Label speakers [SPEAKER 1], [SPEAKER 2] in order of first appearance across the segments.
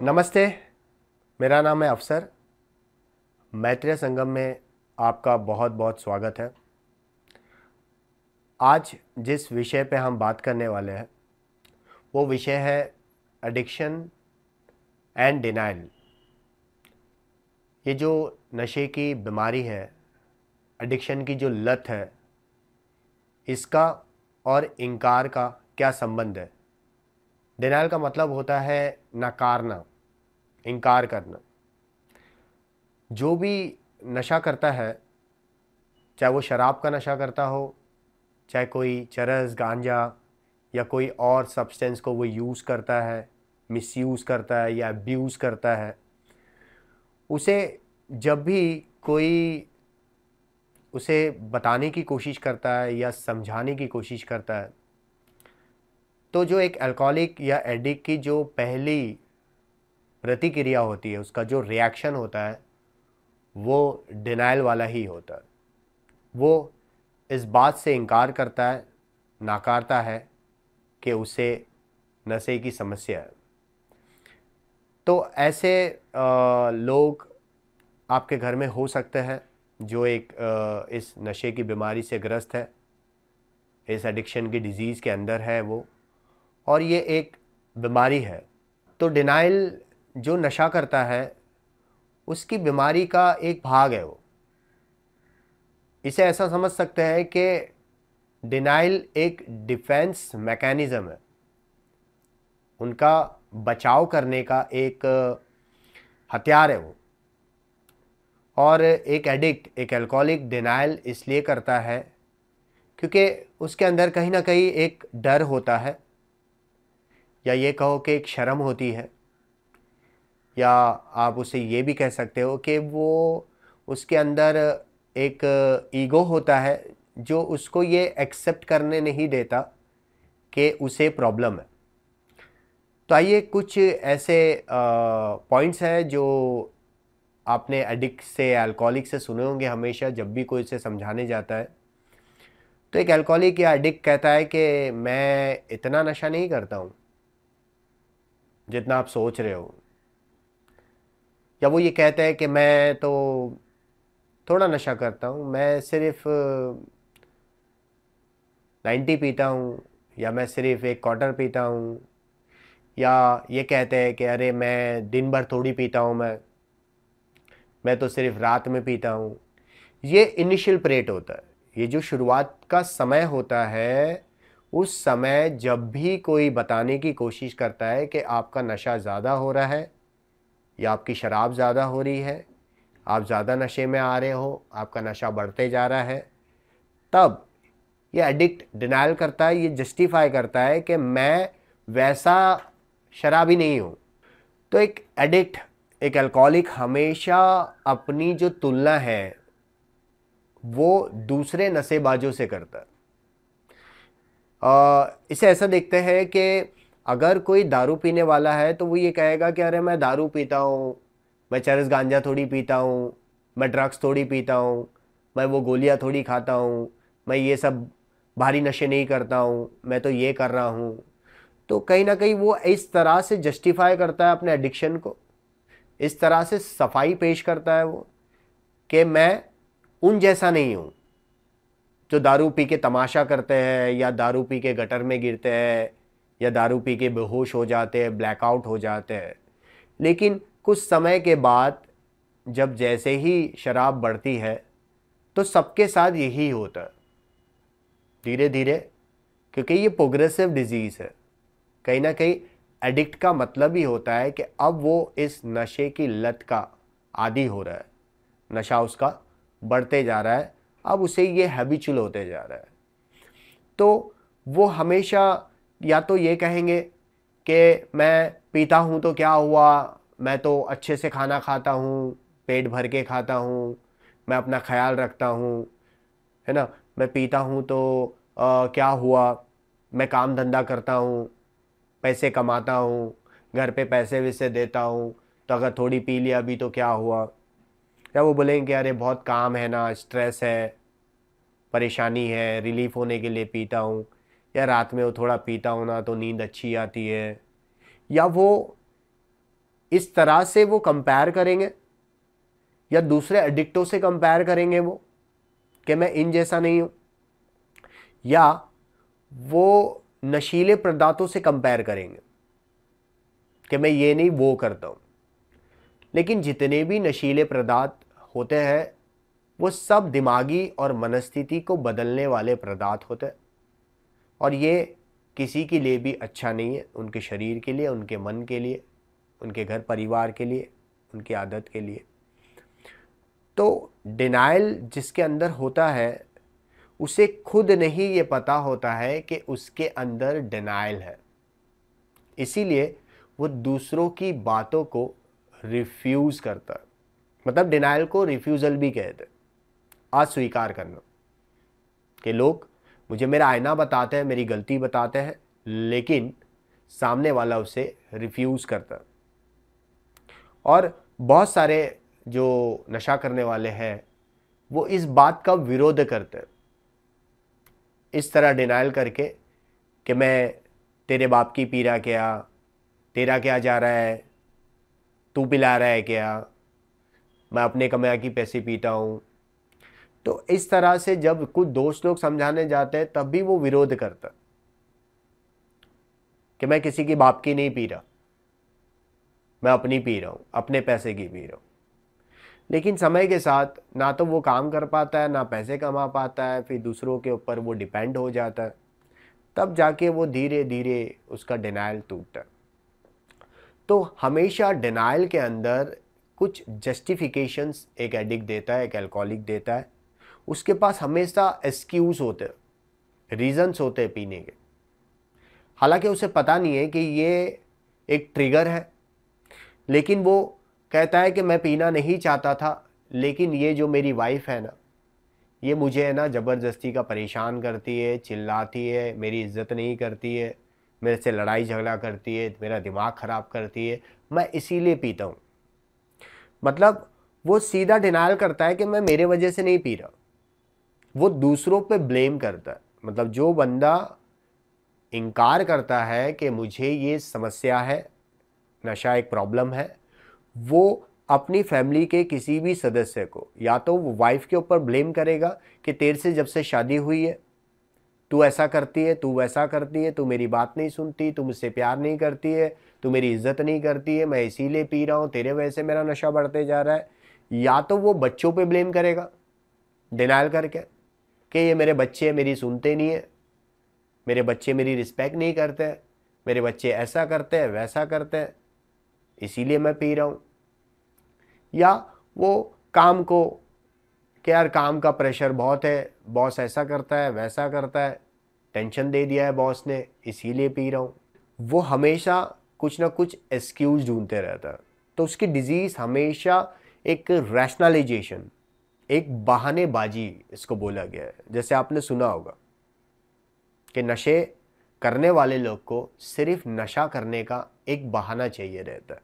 [SPEAKER 1] नमस्ते। मेरा नाम है अफसर। मैत्रेय संगम में आपका बहुत बहुत स्वागत है। आज जिस विषय पे हम बात करने वाले हैं वो विषय है एडिक्शन एंड डिनाइल। ये जो नशे की बीमारी है, एडिक्शन की जो लत है, इसका और इनकार का क्या संबंध है। डिनाइल का मतलब होता है नकारना, इनकार करना। जो भी नशा करता है, चाहे वो शराब का नशा करता हो, चाहे कोई चरस गांजा या कोई और सब्सटेंस को वो यूज़ करता है, मिसयूज़ करता है या अब्यूज़ करता है, उसे जब भी कोई उसे बताने की कोशिश करता है या समझाने की कोशिश करता है, तो जो एक अल्कोहलिक या एडिक्ट की जो पहली प्रतिक्रिया होती है, उसका जो रिएक्शन होता है, वो डिनाइल वाला ही होता है। वो इस बात से इनकार करता है, नकारता है कि उसे नशे की समस्या है। तो ऐसे लोग आपके घर में हो सकते हैं जो एक इस नशे की बीमारी से ग्रस्त है, इस एडिक्शन की डिजीज़ के अंदर है वो, और ये एक बीमारी है। तो डिनाइल जो नशा करता है उसकी बीमारी का एक भाग है वो। इसे ऐसा समझ सकते हैं कि डिनाइल एक डिफेंस मैकेनिज़्म है, उनका बचाव करने का एक हथियार है वो। और एक एडिक्ट, एक अल्कोहलिक डिनाइल इसलिए करता है क्योंकि उसके अंदर कहीं ना कहीं एक डर होता है, या ये कहो कि एक शर्म होती है, या आप उसे ये भी कह सकते हो कि वो उसके अंदर एक ईगो होता है जो उसको ये एक्सेप्ट करने नहीं देता कि उसे प्रॉब्लम है। तो आइए कुछ ऐसे पॉइंट्स हैं जो आपने एडिक्ट से, अल्कोहलिक से सुने होंगे हमेशा जब भी कोई इसे समझाने जाता है। तो एक अल्कोहलिक या एडिक्ट कहता है कि मैं इतना नशा नहीं करता हूँ जितना आप सोच रहे हो, या वो ये कहता है कि मैं तो थोड़ा नशा करता हूँ, मैं सिर्फ 90 पीता हूँ, या मैं सिर्फ एक क्वार्टर पीता हूँ, या ये कहते हैं कि अरे मैं दिन भर थोड़ी पीता हूँ, मैं तो सिर्फ रात में पीता हूँ। ये इनिशियल परेट होता है, ये जो शुरुआत का समय होता है। उस समय जब भी कोई बताने की कोशिश करता है कि आपका नशा ज़्यादा हो रहा है या आपकी शराब ज़्यादा हो रही है, आप ज़्यादा नशे में आ रहे हो, आपका नशा बढ़ते जा रहा है, तब ये एडिक्ट डिनाइल करता है, ये जस्टिफाई करता है कि मैं वैसा शराबी नहीं हूँ। तो एक एडिक्ट, एक अल्कोहलिक हमेशा अपनी जो तुलना है वो दूसरे नशेबाजों से करता है। इसे ऐसा देखते हैं कि अगर कोई दारू पीने वाला है तो वो ये कहेगा कि अरे मैं दारू पीता हूँ, मैं चरस गांजा थोड़ी पीता हूँ, मैं ड्रग्स थोड़ी पीता हूँ, मैं वो गोलियाँ थोड़ी खाता हूँ, मैं ये सब भारी नशे नहीं करता हूँ, मैं तो ये कर रहा हूँ। तो कहीं ना कहीं वो इस तरह से जस्टिफाई करता है अपने एडिक्शन को, इस तरह से सफाई पेश करता है वो कि मैं उन जैसा नहीं हूँ जो दारू पी के तमाशा करते हैं, या दारू पी के गटर में गिरते हैं, या दारू पी के बेहोश हो जाते हैं, ब्लैकआउट हो जाते हैं। लेकिन कुछ समय के बाद जब जैसे ही शराब बढ़ती है तो सबके साथ यही होता है धीरे धीरे, क्योंकि ये प्रोग्रेसिव डिजीज़ है। कहीं ना कहीं एडिक्ट का मतलब ही होता है कि अब वो इस नशे की लत का आदी हो रहा है, नशा उसका बढ़ते जा रहा है, अब उसे ये हैबिचुअल होते जा रहा है। तो वो हमेशा या तो ये कहेंगे कि मैं पीता हूँ तो क्या हुआ, मैं तो अच्छे से खाना खाता हूँ, पेट भर के खाता हूँ, मैं अपना ख्याल रखता हूँ, है ना, मैं पीता हूँ तो क्या हुआ, मैं काम धंधा करता हूँ, पैसे कमाता हूँ, घर पे पैसे वैसे देता हूँ, तो अगर थोड़ी पी लिया अभी तो क्या हुआ। या वो बोलेंगे अरे बहुत काम है ना, स्ट्रेस है, परेशानी है, रिलीफ होने के लिए पीता हूँ, या रात में वो थोड़ा पीता हूँ ना तो नींद अच्छी आती है। या वो इस तरह से वो कंपेयर करेंगे या दूसरे एडिक्टों से कंपेयर करेंगे वो कि मैं इन जैसा नहीं हूं, या वो नशीले पदार्थों से कंपेयर करेंगे कि मैं ये नहीं वो करता हूं। लेकिन जितने भी नशीले पदार्थ होते हैं वो सब दिमागी और मनस्थिति को बदलने वाले पदार्थ होते हैं, और ये किसी के लिए भी अच्छा नहीं है, उनके शरीर के लिए, उनके मन के लिए, उनके घर परिवार के लिए, उनकी आदत के लिए। तो डिनाइल जिसके अंदर होता है उसे खुद नहीं ये पता होता है कि उसके अंदर डिनाइल है, इसीलिए वो दूसरों की बातों को रिफ्यूज़ करता है। मतलब डिनाइल को रिफ्यूज़ल भी कहते हैं, अस्वीकार करना, कि लोग मुझे मेरा आईना बताते हैं, मेरी गलती बताते हैं, लेकिन सामने वाला उसे रिफ्यूज़ करता है। और बहुत सारे जो नशा करने वाले हैं वो इस बात का विरोध करते हैं, इस तरह डिनाइल करके कि मैं तेरे बाप की पी रहा क्या, तेरा क्या जा रहा है, तू पिला रहा है क्या, मैं अपने कमाया की पैसे पीता हूँ। तो इस तरह से जब कुछ दोस्त लोग समझाने जाते हैं तब भी वो विरोध करता कि मैं किसी की बाप की नहीं पी रहा, मैं अपनी पी रहा हूँ, अपने पैसे की पी रहा हूँ। लेकिन समय के साथ ना तो वो काम कर पाता है, ना पैसे कमा पाता है, फिर दूसरों के ऊपर वो डिपेंड हो जाता है, तब जाके वो धीरे धीरे उसका डिनाइल टूटता है। तो हमेशा डिनाइल के अंदर कुछ जस्टिफिकेशंस एक एडिक्ट देता है, एक अल्कोहलिक देता है। उसके पास हमेशा एक्सक्यूज़ होते हैं, रीजंस होते हैं पीने के। हालांकि उसे पता नहीं है कि ये एक ट्रिगर है, लेकिन वो कहता है कि मैं पीना नहीं चाहता था, लेकिन ये जो मेरी वाइफ है ना, ये मुझे है ना ज़बरदस्ती का परेशान करती है, चिल्लाती है, मेरी इज्जत नहीं करती है, मेरे से लड़ाई झगड़ा करती है, मेरा दिमाग ख़राब करती है, मैं इसीलिए पीता हूँ। मतलब वो सीधा डिनायल करता है कि मैं मेरे वजह से नहीं पी रहा, वो दूसरों पे ब्लेम करता है। मतलब जो बंदा इनकार करता है कि मुझे ये समस्या है, नशा एक प्रॉब्लम है, वो अपनी फैमिली के किसी भी सदस्य को या तो वो वाइफ के ऊपर ब्लेम करेगा कि तेरे से जब से शादी हुई है तू ऐसा करती है, तू वैसा करती है, तू मेरी बात नहीं सुनती, तू मुझसे प्यार नहीं करती है, तू मेरी इज्जत नहीं करती है, मैं इसीलिए पी रहा हूँ, तेरे वजह से मेरा नशा बढ़ते जा रहा है। या तो वो बच्चों पे ब्लेम करेगा डिनाइल करके कि ये मेरे बच्चे मेरी सुनते नहीं है, मेरे बच्चे मेरी रिस्पेक्ट नहीं करते हैं, मेरे बच्चे ऐसा करते हैं वैसा करते हैं, इसीलिए मैं पी रहा हूँ। या वो काम को कि यार काम का प्रेशर बहुत है, बॉस ऐसा करता है वैसा करता है, टेंशन दे दिया है बॉस ने, इसीलिए पी रहा हूँ। वो हमेशा कुछ ना कुछ एक्सक्यूज ढूंढते रहता है। तो उसकी डिजीज़ हमेशा एक रैशनलाइजेशन, एक बहानेबाजी इसको बोला गया है। जैसे आपने सुना होगा कि नशे करने वाले लोग को सिर्फ नशा करने का एक बहाना चाहिए रहता है,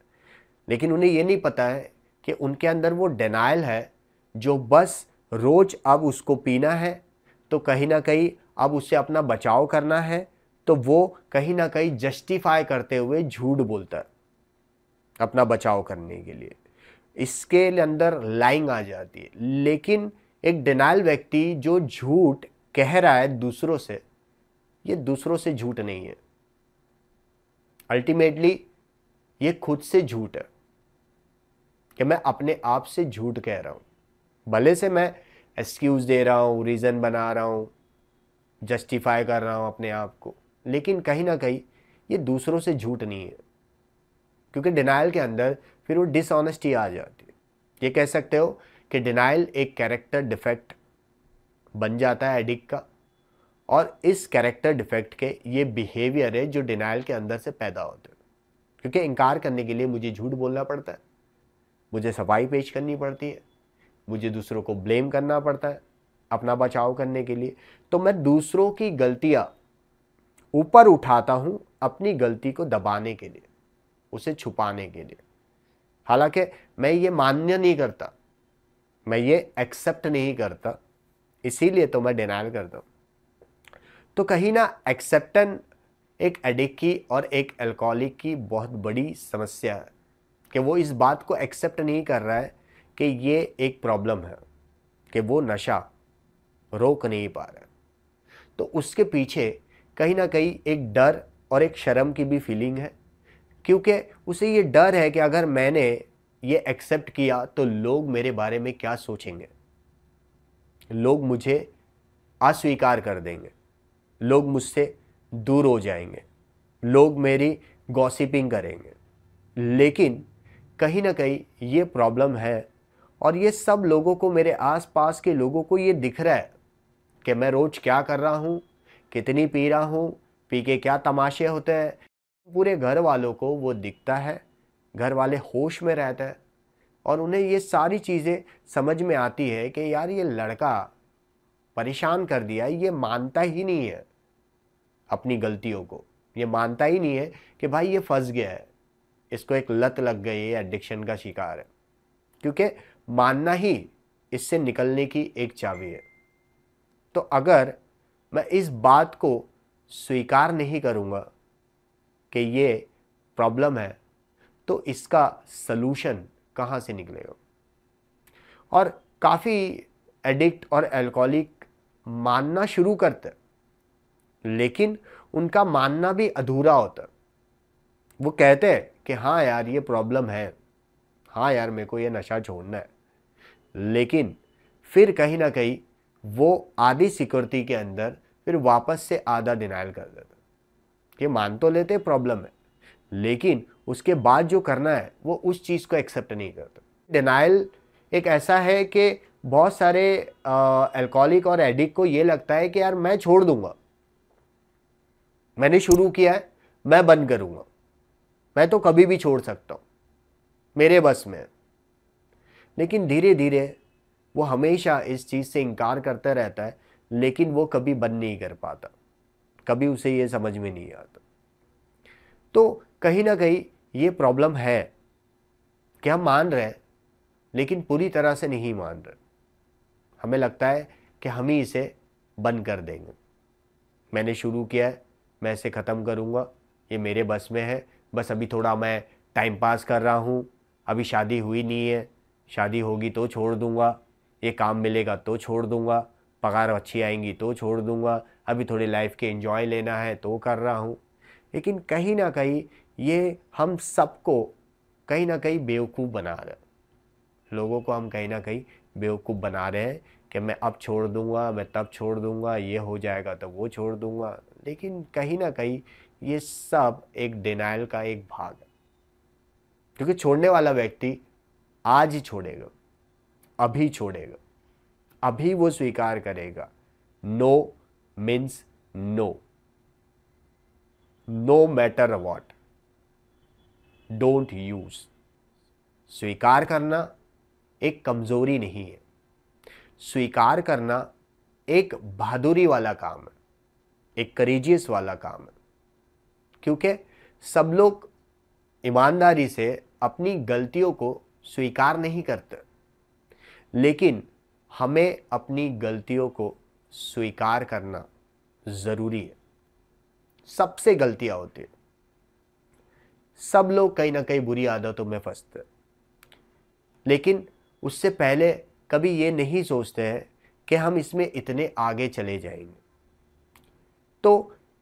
[SPEAKER 1] लेकिन उन्हें ये नहीं पता है कि उनके अंदर वो डिनाइल है जो बस रोज अब उसको पीना है, तो कहीं ना कहीं अब उससे अपना बचाव करना है, तो वो कहीं ना कहीं जस्टिफाई करते हुए झूठ बोलता है अपना बचाव करने के लिए। इसके अंदर लाइंग आ जाती है। लेकिन एक डिनाइल व्यक्ति जो झूठ कह रहा है दूसरों से, ये दूसरों से झूठ नहीं है, अल्टीमेटली ये खुद से झूठ है कि मैं अपने आप से झूठ कह रहा हूं। भले से मैं एक्सक्यूज दे रहा हूं, रीज़न बना रहा हूं, जस्टिफाई कर रहा हूं अपने आप को, लेकिन कहीं ना कहीं ये दूसरों से झूठ नहीं है, क्योंकि डिनाइल के अंदर फिर वो डिसऑनेस्टी आ जाती है। ये कह सकते हो कि डिनाइल एक कैरेक्टर डिफेक्ट बन जाता है एडिक्ट का, और इस कैरेक्टर डिफेक्ट के ये बिहेवियर है जो डिनाइल के अंदर से पैदा होते हैं। क्योंकि इनकार करने के लिए मुझे झूठ बोलना पड़ता है, मुझे सफाई पेश करनी पड़ती है, मुझे दूसरों को ब्लेम करना पड़ता है अपना बचाव करने के लिए। तो मैं दूसरों की गलतियां ऊपर उठाता हूं अपनी गलती को दबाने के लिए, उसे छुपाने के लिए। हालांकि मैं ये मान्य नहीं करता, मैं ये एक्सेप्ट नहीं करता, इसीलिए तो मैं डिनाइल करता हूं। तो कहीं ना एक्सेप्टेंस एक एडिक्ट की और एक अल्कोहलिक की बहुत बड़ी समस्या है। कि वो इस बात को एक्सेप्ट नहीं कर रहा है कि ये एक प्रॉब्लम है, कि वो नशा रोक नहीं पा रहा है। तो उसके पीछे कहीं ना कहीं एक डर और एक शर्म की भी फीलिंग है, क्योंकि उसे ये डर है कि अगर मैंने ये एक्सेप्ट किया तो लोग मेरे बारे में क्या सोचेंगे, लोग मुझे अस्वीकार कर देंगे, लोग मुझसे दूर हो जाएंगे, लोग मेरी गॉसिपिंग करेंगे। लेकिन कहीं ना कहीं ये प्रॉब्लम है, और ये सब लोगों को, मेरे आसपास के लोगों को ये दिख रहा है कि मैं रोज क्या कर रहा हूँ, कितनी पी रहा हूँ, पी के क्या तमाशे होते हैं। पूरे घर वालों को वो दिखता है, घर वाले होश में रहते हैं, और उन्हें ये सारी चीज़ें समझ में आती है कि यार ये लड़का परेशान कर दिया है, ये मानता ही नहीं है अपनी गलतियों को, ये मानता ही नहीं है कि भाई ये फंस गया है, इसको एक लत लग गई है, एडिक्शन का शिकार है। क्योंकि मानना ही इससे निकलने की एक चाबी है। तो अगर मैं इस बात को स्वीकार नहीं करूँगा कि ये प्रॉब्लम है, तो इसका सलूशन कहाँ से निकलेगा। और काफ़ी एडिक्ट और अल्कोहलिक मानना शुरू करते, लेकिन उनका मानना भी अधूरा होता। वो कहते हैं कि हाँ यार ये प्रॉब्लम है, हाँ यार मेरे को ये नशा छोड़ना है, लेकिन फिर कहीं ना कहीं वो आधी सिक्योरिटी के अंदर फिर वापस से आधा डिनाइल कर देता कि मान तो लेते प्रॉब्लम है, लेकिन उसके बाद जो करना है वो उस चीज़ को एक्सेप्ट नहीं करता। डिनाइल एक ऐसा है कि बहुत सारे अल्कोहलिक और एडिक्ट को ये लगता है कि यार मैं छोड़ दूंगा, मैंने शुरू किया है, मैं बंद करूंगा, मैं तो कभी भी छोड़ सकता हूं, मेरे बस में है। लेकिन धीरे धीरे वो हमेशा इस चीज़ से इनकार करता रहता है, लेकिन वो कभी बंद नहीं कर पाता, कभी उसे ये समझ में नहीं आता। तो कहीं ना कहीं ये प्रॉब्लम है कि हम मान रहे हैं, लेकिन पूरी तरह से नहीं मान रहे। हमें लगता है कि हम ही इसे बंद कर देंगे, मैंने शुरू किया है, मैं इसे ख़त्म करूँगा, ये मेरे बस में है, बस अभी थोड़ा मैं टाइम पास कर रहा हूँ, अभी शादी हुई नहीं है, शादी होगी तो छोड़ दूँगा, ये काम मिलेगा तो छोड़ दूँगा, पगार अच्छी आएंगी तो छोड़ दूँगा, अभी थोड़ी लाइफ के एंजॉय लेना है तो कर रहा हूँ। लेकिन कहीं ना कहीं ये हम सबको कहीं ना कहीं बेवकूफ़ बना रहे हैं, लोगों को हम कहीं ना कहीं बेवकूफ़ बना रहे हैं कि मैं अब छोड़ दूंगा, मैं तब छोड़ दूंगा, ये हो जाएगा तो वो छोड़ दूंगा। लेकिन कहीं ना कहीं ये सब एक डिनाइल का एक भाग है, क्योंकि छोड़ने वाला व्यक्ति आज ही छोड़ेगा, अभी छोड़ेगा, अभी वो स्वीकार करेगा। No means no, no matter what, don't use. स्वीकार करना एक कमजोरी नहीं है, स्वीकार करना एक बहादुरी वाला काम है, एक करेजियस वाला काम है। क्योंकि सब लोग ईमानदारी से अपनी गलतियों को स्वीकार नहीं करते, लेकिन हमें अपनी गलतियों को स्वीकार करना ज़रूरी है। सबसे गलतियां होती है, सब लोग कहीं ना कहीं बुरी आदतों में फंसते, लेकिन उससे पहले कभी ये नहीं सोचते हैं कि हम इसमें इतने आगे चले जाएंगे। तो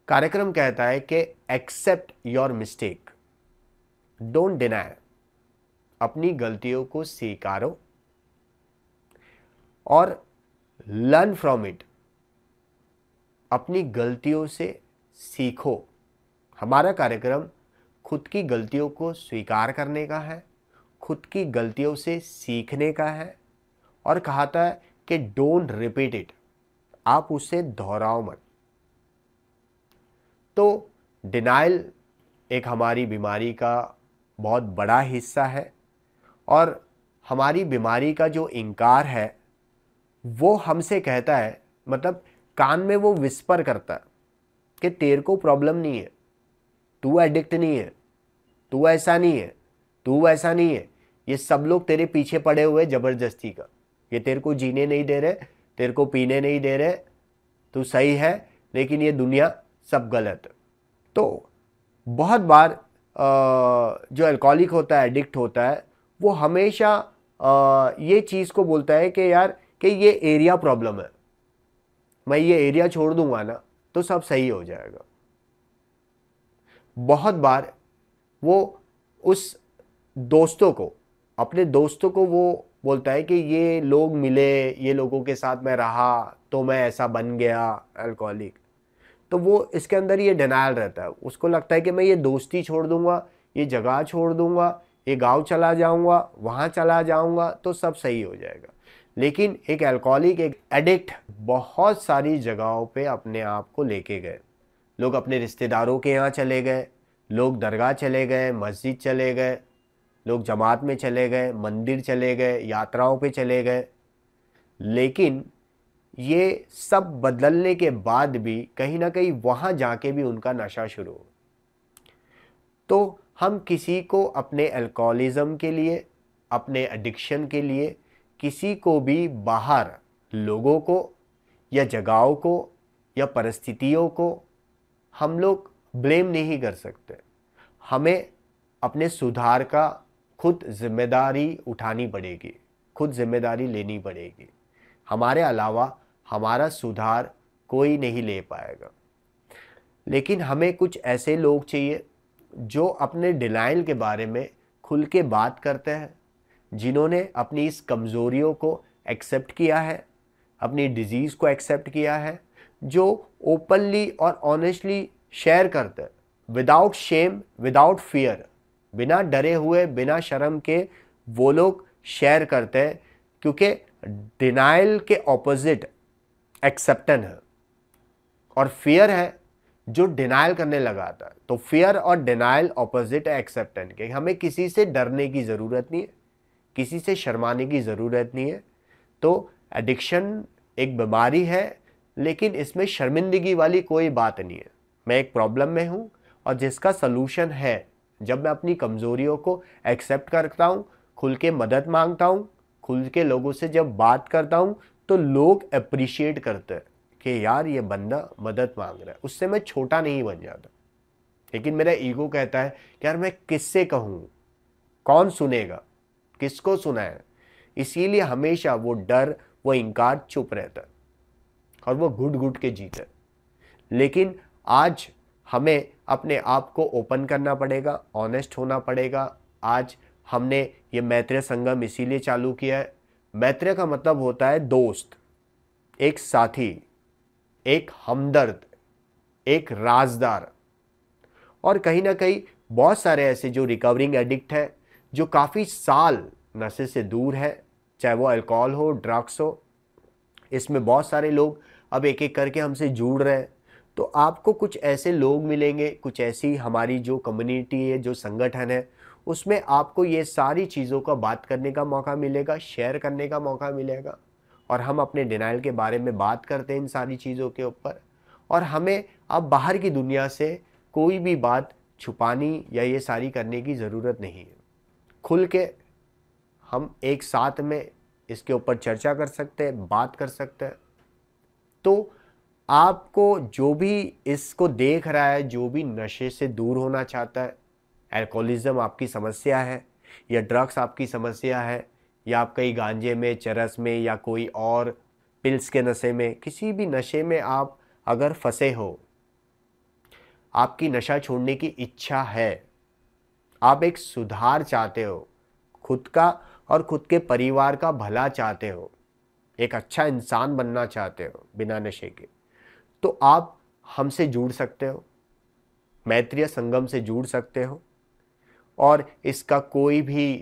[SPEAKER 1] कार्यक्रम कहता है कि accept your mistake, don't deny, अपनी गलतियों को स्वीकारो और लर्न फ्रॉम इट, अपनी गलतियों से सीखो। हमारा कार्यक्रम खुद की गलतियों को स्वीकार करने का है, खुद की गलतियों से सीखने का है, और कहता है कि डोंट रिपीट इट, आप उसे दोहराओ मत। तो डिनाइल एक हमारी बीमारी का बहुत बड़ा हिस्सा है, और हमारी बीमारी का जो इनकार है वो हमसे कहता है, मतलब कान में वो विस्पर करता है कि तेरे को प्रॉब्लम नहीं है, तू एडिक्ट नहीं है, तू ऐसा नहीं है, तू वैसा नहीं है, ये सब लोग तेरे पीछे पड़े हुए ज़बरदस्ती का, ये तेरे को जीने नहीं दे रहे, तेरे को पीने नहीं दे रहे, तू सही है, लेकिन ये दुनिया सब गलत है। तो बहुत बार जो अल्कोहलिक होता है, एडिक्ट होता है, वो हमेशा ये चीज़ को बोलता है कि यार कि ये एरिया प्रॉब्लम है, मैं ये एरिया छोड़ दूंगा ना तो सब सही हो जाएगा। बहुत बार वो उस दोस्तों को, अपने दोस्तों को वो बोलता है कि ये लोग मिले, ये लोगों के साथ मैं रहा तो मैं ऐसा बन गया अल्कोहलिक। तो वो इसके अंदर ये डिनायल रहता है, उसको लगता है कि मैं ये दोस्ती छोड़ दूंगा, ये जगह छोड़ दूंगा, ये गांव चला जाऊंगा, वहाँ चला जाऊंगा तो सब सही हो जाएगा। लेकिन एक अल्कोहलिक, एक एडिक्ट बहुत सारी जगहों पे अपने आप को लेके गए। लोग अपने रिश्तेदारों के यहाँ चले गए, लोग दरगाह चले गए, मस्जिद चले गए, लोग जमात में चले गए, मंदिर चले गए, यात्राओं पे चले गए। लेकिन ये सब बदलने के बाद भी कहीं ना कहीं वहाँ जाके भी उनका नशा शुरू हो। तो हम किसी को अपने अल्कोहलिज्म के लिए, अपने एडिक्शन के लिए किसी को भी बाहर लोगों को या जगहों को या परिस्थितियों को हम लोग ब्लेम नहीं कर सकते। हमें अपने सुधार का खुद जिम्मेदारी उठानी पड़ेगी, खुद जिम्मेदारी लेनी पड़ेगी। हमारे अलावा हमारा सुधार कोई नहीं ले पाएगा। लेकिन हमें कुछ ऐसे लोग चाहिए जो अपने डिनाइल के बारे में खुल के बात करते हैं, जिन्होंने अपनी इस कमज़ोरियों को एक्सेप्ट किया है, अपनी डिजीज़ को एक्सेप्ट किया है, जो ओपनली और ऑनेस्टली शेयर करते हैं, विदाउट शेम, विदाउट फियर, बिना डरे हुए, बिना शर्म के वो लोग शेयर करते हैं। क्योंकि डिनाइल के ऑपोजिट एक्सेप्टेंस है और फियर है जो डिनाइल करने लगा था। तो फियर और डिनाइल ऑपोजिट है एक्सेप्टेंस के। हमें किसी से डरने की ज़रूरत नहीं है, किसी से शर्माने की ज़रूरत नहीं है। तो एडिक्शन एक बीमारी है, लेकिन इसमें शर्मिंदगी वाली कोई बात नहीं है। मैं एक प्रॉब्लम में हूँ और जिसका सलूशन है, जब मैं अपनी कमज़ोरियों को एक्सेप्ट करता हूँ, खुल के मदद मांगता हूँ, खुल के लोगों से जब बात करता हूँ, तो लोग अप्रिशिएट करते हैं कि यार ये बंदा मदद मांग रहा है। उससे मैं छोटा नहीं बन जाता। लेकिन मेरा ईगो कहता है कि यार मैं किससे कहूँ, कौन सुनेगा, किसको सुनाए। इसीलिए हमेशा वो डर, वो इनकार चुप रहता है और वो घुट घुट के जीता है। लेकिन आज हमें अपने आप को ओपन करना पड़ेगा, ऑनेस्ट होना पड़ेगा। आज हमने ये मैत्रेय संगम इसीलिए चालू किया है। मैत्रेय का मतलब होता है दोस्त, एक साथी, एक हमदर्द, एक राजदार। और कहीं ना कहीं बहुत सारे ऐसे जो रिकवरिंग एडिक्ट है, जो काफ़ी साल नशे से दूर है, चाहे वो अल्कोहल हो, ड्रग्स हो। इसमें बहुत सारे लोग अब एक एक करके हमसे जुड़ रहे हैं। तो आपको कुछ ऐसे लोग मिलेंगे, कुछ ऐसी हमारी जो कम्युनिटी है, जो संगठन है, उसमें आपको ये सारी चीज़ों का बात करने का मौका मिलेगा, शेयर करने का मौका मिलेगा। और हम अपने डिनाइल के बारे में बात करते हैं इन सारी चीज़ों के ऊपर। और हमें अब बाहर की दुनिया से कोई भी बात छुपानी या ये सारी करने की ज़रूरत नहीं है। खुल के हम एक साथ में इसके ऊपर चर्चा कर सकते हैं, बात कर सकते हैं। तो आपको जो भी इसको देख रहा है, जो भी नशे से दूर होना चाहता है, अल्कोहलिज्म आपकी समस्या है या ड्रग्स आपकी समस्या है, या आप कहीं गांजे में, चरस में या कोई और पिल्स के नशे में, किसी भी नशे में आप अगर फंसे हो, आपकी नशा छोड़ने की इच्छा है, आप एक सुधार चाहते हो, खुद का और खुद के परिवार का भला चाहते हो, एक अच्छा इंसान बनना चाहते हो बिना नशे के, तो आप हमसे जुड़ सकते हो, मैत्रेय संगम से जुड़ सकते हो। और इसका कोई भी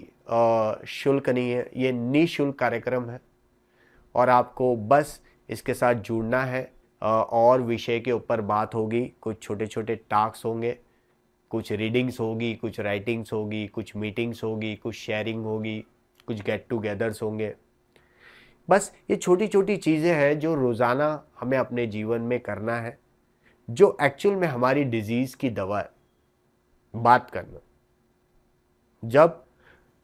[SPEAKER 1] शुल्क नहीं है, ये निःशुल्क कार्यक्रम है। और आपको बस इसके साथ जुड़ना है। और विषय के ऊपर बात होगी, कुछ छोटे छोटे टास्क होंगे, कुछ रीडिंग्स होगी, कुछ राइटिंग्स होगी, कुछ मीटिंग्स होगी, कुछ शेयरिंग होगी, कुछ गेट टुगेदर्स होंगे। बस ये छोटी छोटी चीज़ें हैं जो रोज़ाना हमें अपने जीवन में करना है, जो एक्चुअल में हमारी डिजीज़ की दवा है। बात करना, जब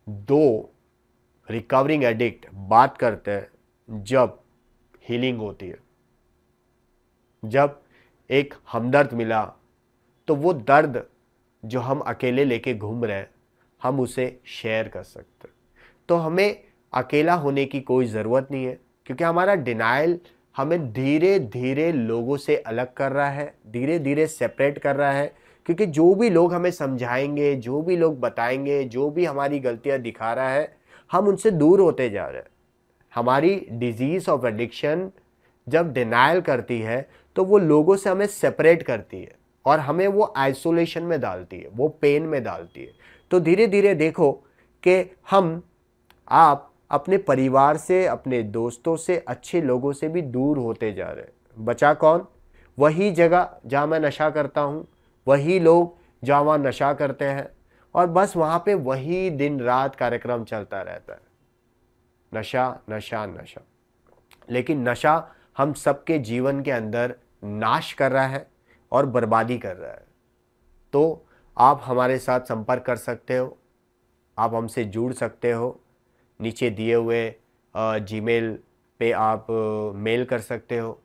[SPEAKER 1] दो रिकवरिंग एडिक्ट बात करते हैं, जब हीलिंग होती है। जब एक हमदर्द मिला तो वो दर्द जो हम अकेले लेके घूम रहे हैं, हम उसे शेयर कर सकते हैं। तो हमें अकेला होने की कोई ज़रूरत नहीं है, क्योंकि हमारा डिनाइल हमें धीरे धीरे लोगों से अलग कर रहा है, धीरे धीरे सेपरेट कर रहा है। क्योंकि जो भी लोग हमें समझाएंगे, जो भी लोग बताएंगे, जो भी हमारी गलतियां दिखा रहा है, हम उनसे दूर होते जा रहे हैं। हमारी डिजीज ऑफ एडिक्शन जब डिनाइल करती है तो वो लोगों से हमें सेपरेट करती है और हमें वो आइसोलेशन में डालती है, वो पेन में डालती है। तो धीरे धीरे देखो कि आप अपने परिवार से, अपने दोस्तों से, अच्छे लोगों से भी दूर होते जा रहे हैं। बचा कौन? वही जगह जहाँ मैं नशा करता हूँ, वही लोग जहाँ वहाँ नशा करते हैं, और बस वहाँ पे वही दिन रात कार्यक्रम चलता रहता है, नशा नशा नशा। लेकिन नशा हम सबके जीवन के अंदर नाश कर रहा है और बर्बादी कर रहा है। तो आप हमारे साथ संपर्क कर सकते हो, आप हमसे जुड़ सकते हो। नीचे दिए हुए जीमेल पे आप मेल कर सकते हो,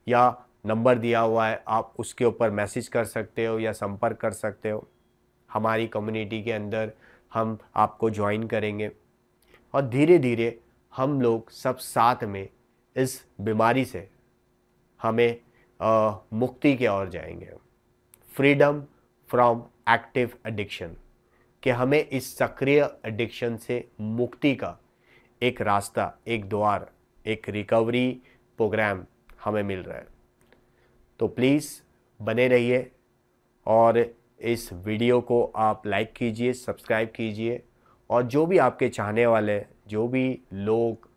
[SPEAKER 1] या नंबर दिया हुआ है आप उसके ऊपर मैसेज कर सकते हो या संपर्क कर सकते हो। हमारी कम्युनिटी के अंदर हम आपको ज्वाइन करेंगे और धीरे धीरे हम लोग सब साथ में इस बीमारी से हमें मुक्ति की ओर जाएंगे। फ्रीडम फ्रॉम एक्टिव एडिक्शन, कि हमें इस सक्रिय एडिक्शन से मुक्ति का एक रास्ता, एक द्वार, एक रिकवरी प्रोग्राम हमें मिल रहा है। तो प्लीज़ बने रहिए और इस वीडियो को आप लाइक कीजिए, सब्सक्राइब कीजिए, और जो भी आपके चाहने वाले, जो भी लोग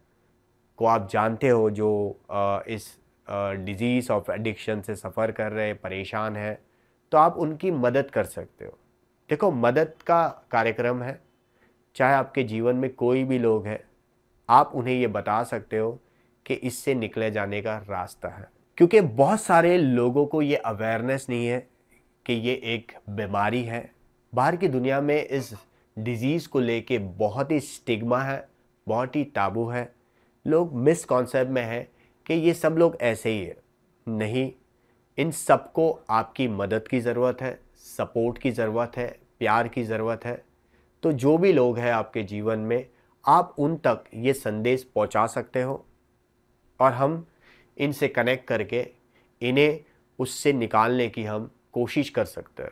[SPEAKER 1] को आप जानते हो जो इस डिजीज़ ऑफ एडिक्शन से सफ़र कर रहे हैं, परेशान हैं, तो आप उनकी मदद कर सकते हो। देखो, मदद का कार्यक्रम है, चाहे आपके जीवन में कोई भी लोग हैं, आप उन्हें ये बता सकते हो कि इससे निकले जाने का रास्ता है। क्योंकि बहुत सारे लोगों को ये अवेयरनेस नहीं है कि ये एक बीमारी है। बाहर की दुनिया में इस डिज़ीज़ को लेके बहुत ही स्टिग्मा है, बहुत ही ताबू है। लोग मिसकॉन्सेप्ट में हैं कि ये सब लोग ऐसे ही है। नहीं, इन सबको आपकी मदद की ज़रूरत है, सपोर्ट की ज़रूरत है, प्यार की ज़रूरत है। तो जो भी लोग हैं आपके जीवन में, आप उन तक ये संदेश पहुंचा सकते हो और हम इनसे कनेक्ट करके इन्हें उससे निकालने की हम कोशिश कर सकते हैं।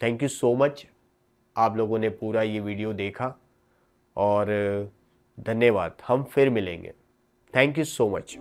[SPEAKER 1] थैंक यू सो मच, आप लोगों ने पूरा ये वीडियो देखा, और धन्यवाद। हम फिर मिलेंगे। Thank you so much.